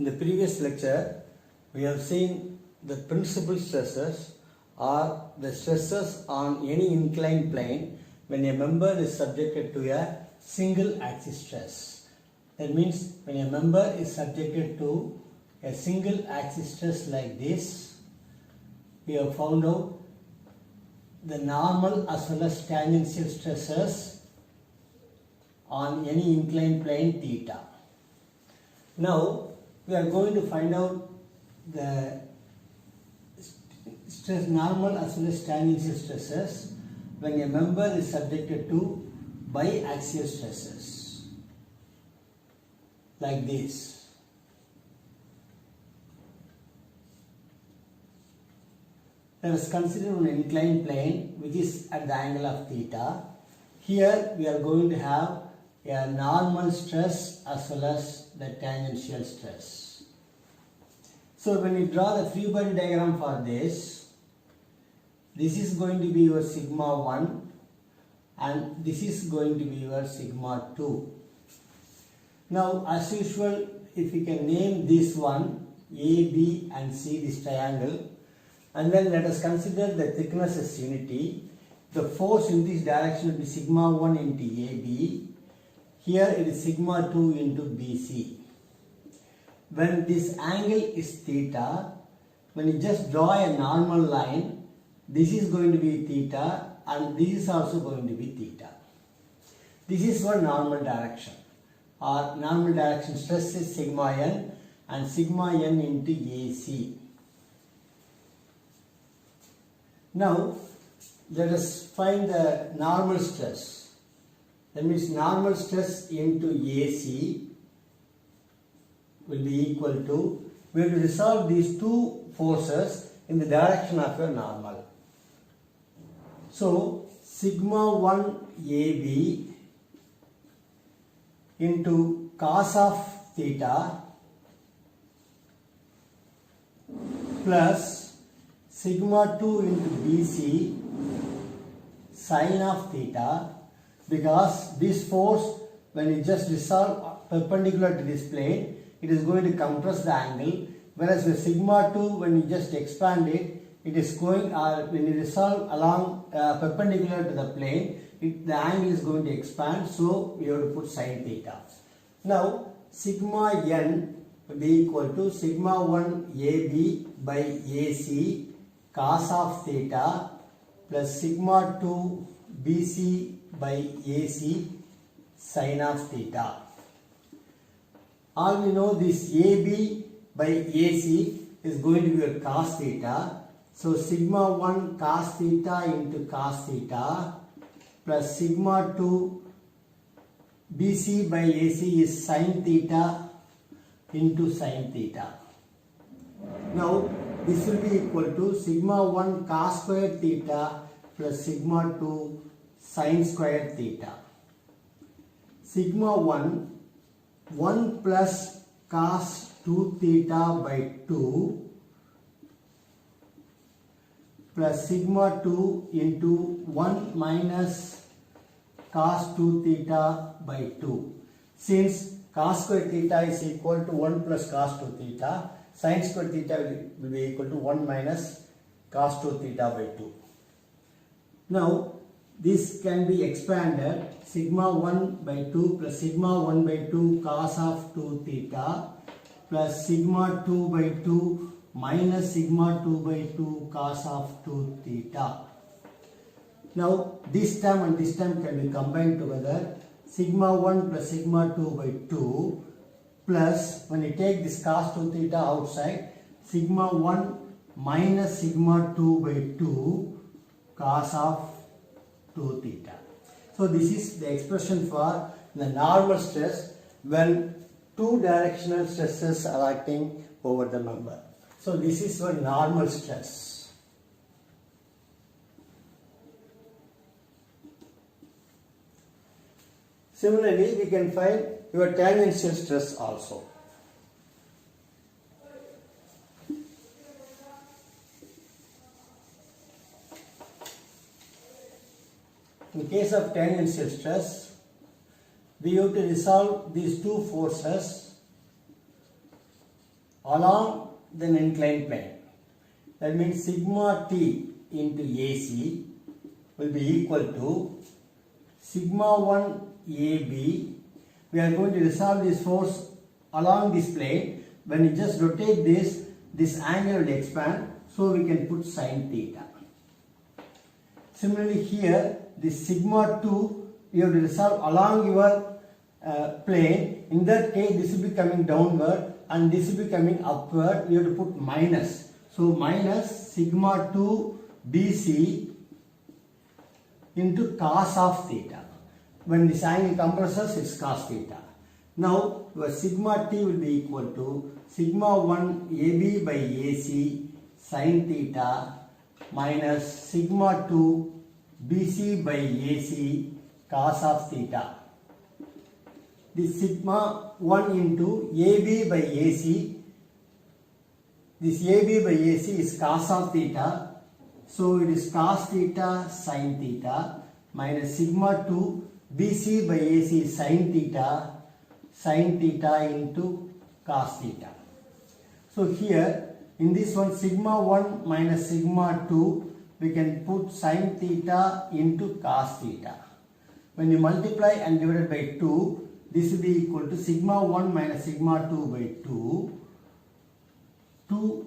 In the previous lecture, we have seen the principal stresses are the stresses on any inclined plane when a member is subjected to a single axis stress. That means when a member is subjected to a single axis stress like this, we have found out the normal as well as tangential stresses on any inclined plane theta. Now we are going to find out the stress normal as well as tangential stresses when a member is subjected to biaxial stresses like this. Let us consider an inclined plane which is at the angle of theta. Here we are going to have a normal stress as well as the tangential stress. So when we draw the free body diagram for this is going to be your sigma 1 and this is going to be your sigma 2. Now as usual, if we can name this one A, B and C, this triangle, and then let us consider the thickness as unity. The force in this direction will be sigma 1 into AB. Here it is sigma 2 into BC. When this angle is theta, when you just draw a normal line, this is going to be theta and this is also going to be theta. This is for normal direction. Our normal direction stress is sigma n and sigma n into AC. Now let us find the normal stress. That means normal stress into AC will be equal to, we have to resolve these two forces in the direction of your normal. So sigma 1 AB into cos of theta plus sigma 2 into BC sine of theta, because this force when you just resolve perpendicular to this plane, it is going to compress the angle, whereas the sigma 2 when you just expand it, it is going, when you resolve along perpendicular to the plane, the angle is going to expand, so we have to put sine theta. Now sigma n will be equal to sigma 1 AB by AC cos of theta plus sigma 2 BC by AC sin of theta. All we know this AB by AC is going to be your cos theta. So sigma 1 cos theta into cos theta plus sigma 2 BC by AC is sin theta into sin theta. Now this will be equal to sigma 1 cos square theta plus sigma 2 sin square theta. Sigma 1 plus cos 2 theta by 2 plus sigma 2 into 1 minus cos 2 theta by 2. Since cos square theta is equal to 1 plus cos 2 theta, sin square theta will be equal to 1 minus cos 2 theta by 2. Now this can be expanded, sigma 1 by 2 plus sigma 1 by 2 cos of 2 theta plus sigma 2 by 2 minus sigma 2 by 2 cos of 2 theta. Now this term and this term can be combined together, sigma 1 plus sigma 2 by 2 plus, when you take this cos 2 theta outside, sigma 1 minus sigma 2 by 2 cos of 2 theta. So this is the expression for the normal stress when two directional stresses are acting over the member. So this is your normal stress. Similarly, we can find your tangential stress also. In case of tangential stress, we have to resolve these two forces along the inclined plane. That means sigma t into AC will be equal to sigma 1 AB. We are going to resolve this force along this plane. When you just rotate this angle will expand, so we can put sin theta. Similarly here, this sigma 2 you have to resolve along your plane. In that case, this will be coming downward and this will be coming upward. You have to put minus. So minus sigma 2 BC into cos of theta. When this angle compresses, it's cos theta. Now your sigma t will be equal to sigma 1 AB by AC sin theta minus sigma 2 BC by AC cos of theta. This sigma 1 into AB by AC, this AB by AC is cos of theta, so it is cos theta sin theta minus sigma 2 BC by AC sin theta into cos theta. So here in this one, sigma 1 minus sigma 2, we can put sin theta into cos theta. When you multiply and divide by 2, this will be equal to sigma 1 minus sigma 2 by 2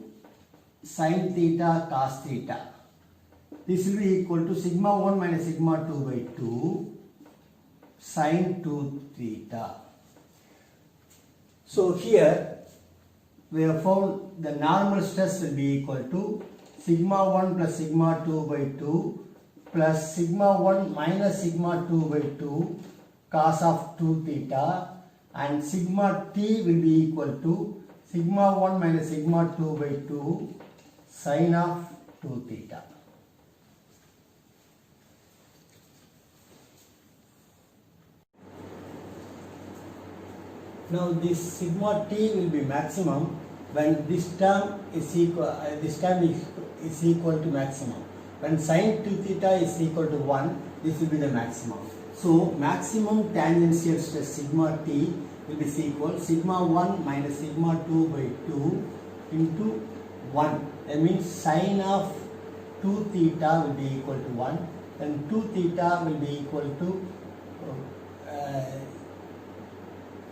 sin theta cos theta. This will be equal to sigma 1 minus sigma 2 by 2 sin 2 theta. So here we have found the normal stress will be equal to sigma 1 plus sigma 2 by 2 plus sigma 1 minus sigma 2 by 2 cos of 2 theta, and sigma t will be equal to sigma 1 minus sigma 2 by 2 sin of 2 theta. Now this sigma t will be maximum when this term is equal to maximum. When sin 2 theta is equal to 1, this will be the maximum. So maximum tangential stress sigma t will be equal sigma 1 minus sigma 2 by 2 into 1. That means sin of 2 theta will be equal to 1, and 2 theta will be equal to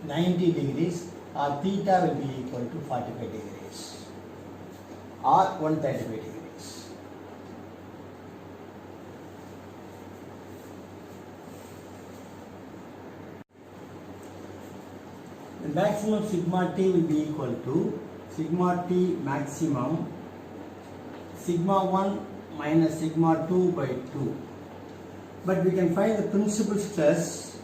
90 degrees, or theta will be equal to 45 degrees or 135 degrees. The maximum sigma t will be equal to sigma t maximum sigma 1 minus sigma 2 by 2. But we can find the principal stress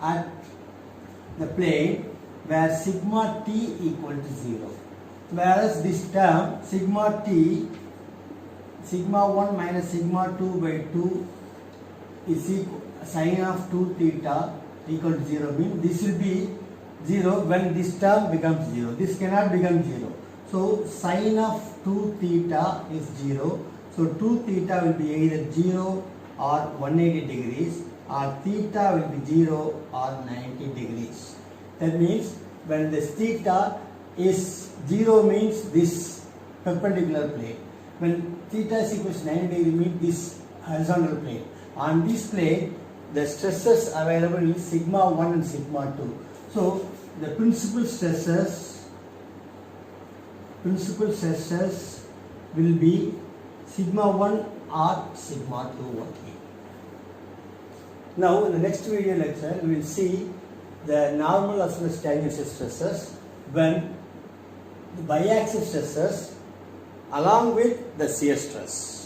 at the plane where sigma t equal to 0. Whereas this term sigma t, sigma 1 minus sigma 2 by 2 is equal sin of 2 theta equal to 0, means this will be 0 when this term becomes 0. This cannot become 0. So sin of 2 theta is 0. So 2 theta will be either 0 or 180 degrees, or theta will be 0 or 90 degrees. That means when this theta is 0 means this perpendicular plane. When theta is equal to 90 degree means this horizontal plane. On this plane, the stresses available is sigma 1 and sigma 2. So the principal stresses will be sigma 1 or sigma 2 only. Now in the next video lecture we will see the normal as well as tangential stresses when the biaxial stresses along with the shear stress.